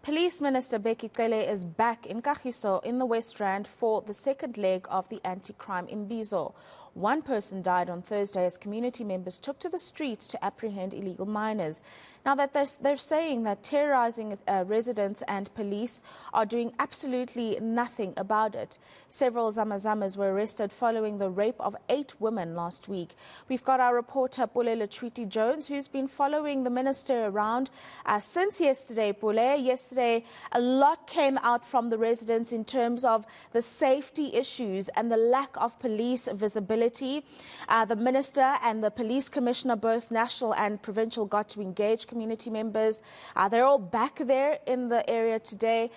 Police Minister Bheki Cele is back in Kagiso in the West Rand for the second leg of the anti-crime imbizo. One person died on Thursday as community members took to the streets to apprehend illegal miners. Now that they're saying that terrorizing residents and police are doing absolutely nothing about it. Several Zamazamas were arrested following the rape of 8 women last week. We've got our reporter Pule Treaty Jones, who's been following the minister around since yesterday. Pule, yesterday a lot came out from the residents in terms of the safety issues and the lack of police visibility. The minister and the police commissioner, both national and provincial, got to engage community members. They're all back there in the area today.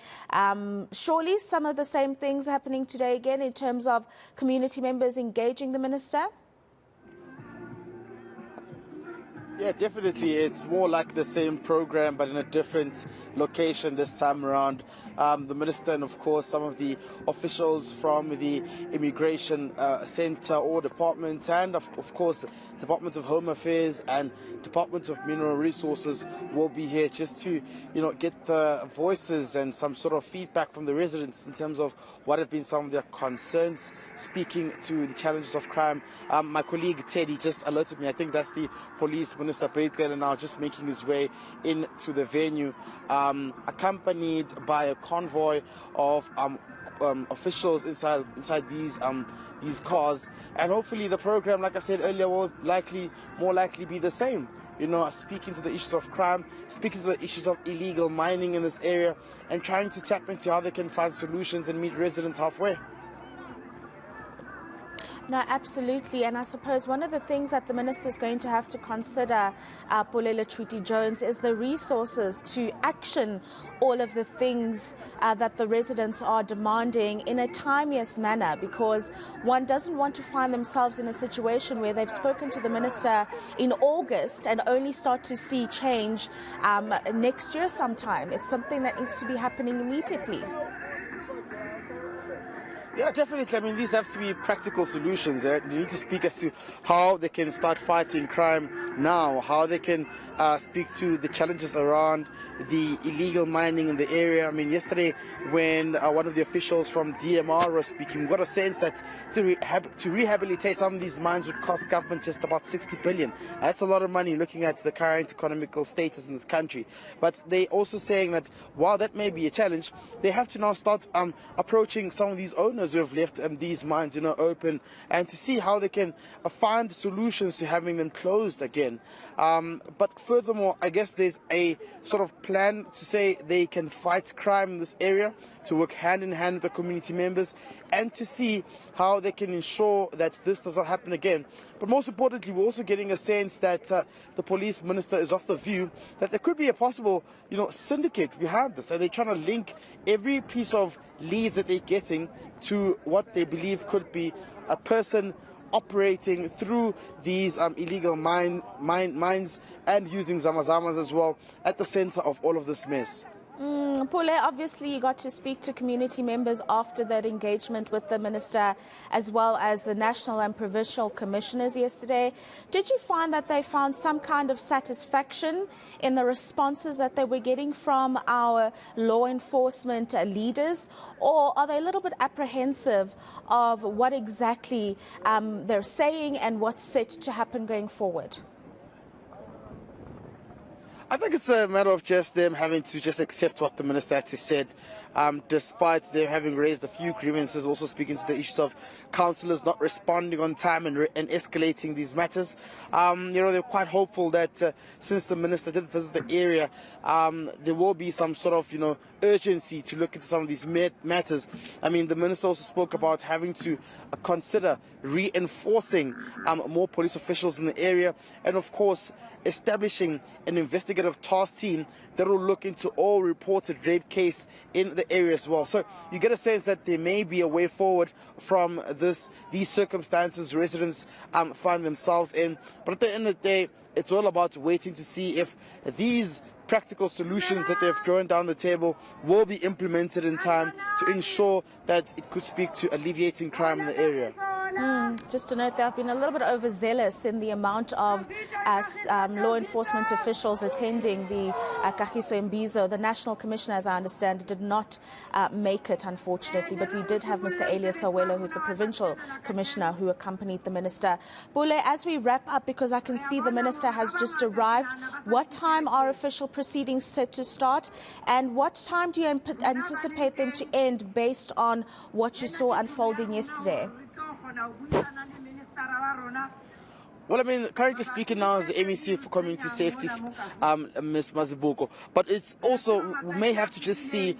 Surely some of the same things happening today again in terms of community members engaging the minister? Yeah, definitely. It's more like the same program, but in a different location this time around. The minister and, of course, some of the officials from the Immigration Centre or Department and, of course, Department of Home Affairs and Department of Mineral Resources will be here just to, get the voices and some sort of feedback from the residents in terms of what have been some of their concerns, speaking to the challenges of crime. My colleague Teddy just alerted me. I think that's the Police Minister Bheki Cele now just making his way into the venue, accompanied by a convoy of officials inside these cars, and hopefully the program, like I said earlier, will more likely be the same. Speaking to the issues of crime, speaking to the issues of illegal mining in this area, and trying to tap into how they can find solutions and meet residents halfway. No, absolutely. And I suppose one of the things that the minister is going to have to consider, Pule Treaty Jones, is the resources to action all of the things that the residents are demanding in a timeous manner, because one doesn't want to find themselves in a situation where they've spoken to the minister in August and only start to see change next year sometime. It's something that needs to be happening immediately. Yeah, definitely. I mean, these have to be practical solutions. You need to speak as to how they can start fighting crime now, how they can speak to the challenges around the illegal mining in the area. I mean, yesterday when one of the officials from DMR was speaking, we got a sense that to rehabilitate some of these mines would cost government just about 60 billion. That's a lot of money looking at the current economical status in this country. But they also saying that while that may be a challenge, they have to now start approaching some of these owners who have left these mines, open, and to see how they can find solutions to having them closed again. But furthermore, I guess there's a sort of plan to say they can fight crime in this area, to work hand in hand with the community members, and to see how they can ensure that this does not happen again. But most importantly, we're also getting a sense that the police minister is of the view that there could be a possible, syndicate behind this. And they're trying to link every piece of leads that they're getting to what they believe could be a person operating through these illegal mines and using Zamazamas as well at the center of all of this mess. Pule, obviously you got to speak to community members after that engagement with the minister, as well as the national and provincial commissioners yesterday. Did you find that they found some kind of satisfaction in the responses that they were getting from our law enforcement leaders, or are they a little bit apprehensive of what exactly they're saying and what's set to happen going forward? I think it's a matter of just them having to just accept what the minister actually said, despite them having raised a few grievances, also speaking to the issues of councillors not responding on time and escalating these matters. They're quite hopeful that since the minister did visit the area, there will be some sort of, urgency to look into some of these matters. I mean, the minister also spoke about having to consider reinforcing more police officials in the area, and of course establishing an investigative task team that will look into all reported rape case in the area as well. So you get a sense that there may be a way forward from these circumstances residents find themselves in. But at the end of the day, it's all about waiting to see if these practical solutions that they've thrown down the table will be implemented in time to ensure that it could speak to alleviating crime in the area. Just to note, there have been a little bit overzealous in the amount of law enforcement officials attending the Kagiso Mbizo. The National Commissioner, as I understand, did not make it, unfortunately, but we did have Mr. Elias Sawelo, who's the Provincial Commissioner, who accompanied the Minister. Bule, as we wrap up, because I can see the Minister has just arrived, what time are official proceedings set to start, and what time do you anticipate them to end based on what you saw unfolding yesterday? Well, I mean, currently speaking now is the MEC for Community Safety, Ms. Mazibuko. But it's also, we may have to just see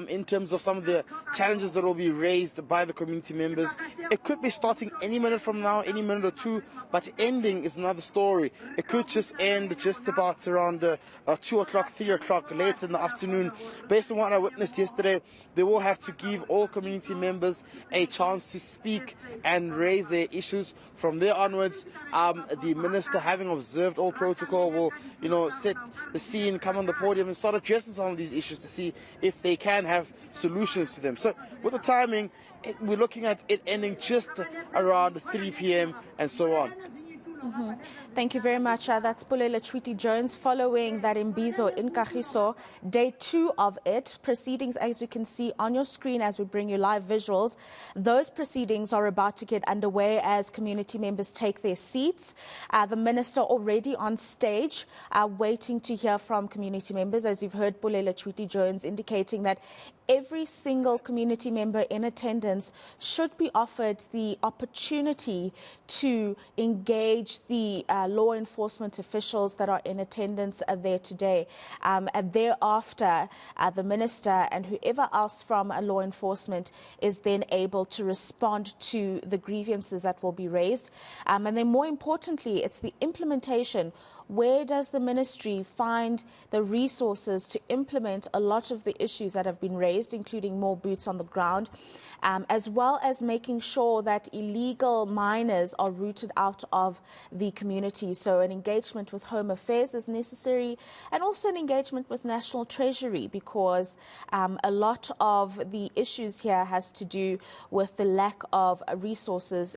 in terms of some of the challenges that will be raised by the community members. It could be starting any minute from now, any minute or two, but ending is another story. It could just end just about around 2 o'clock, 3 o'clock, late in the afternoon. Based on what I witnessed yesterday, they will have to give all community members a chance to speak and raise their issues. From there onwards, the minister, having observed all protocol, will, set the scene, come on the podium and start addressing some of these issues to see if they can have solutions to them. So with the timing, we're looking at it ending just around 3 p.m. and so on. Thank you very much. That's Pulela Chwiti Jones following that Mbizo in Kagiso, day 2 of it. Proceedings, as you can see on your screen as we bring you live visuals, those proceedings are about to get underway as community members take their seats. The minister already on stage waiting to hear from community members, as you've heard Pulela Chwiti Jones indicating that every single community member in attendance should be offered the opportunity to engage the law enforcement officials that are in attendance there today. And thereafter, the minister and whoever else from law enforcement is then able to respond to the grievances that will be raised. And then more importantly, it's the implementation. Where does the ministry find the resources to implement a lot of the issues that have been raised, including more boots on the ground, as well as making sure that illegal miners are rooted out of the community? So an engagement with Home Affairs is necessary, and also an engagement with National Treasury, because a lot of the issues here has to do with the lack of resources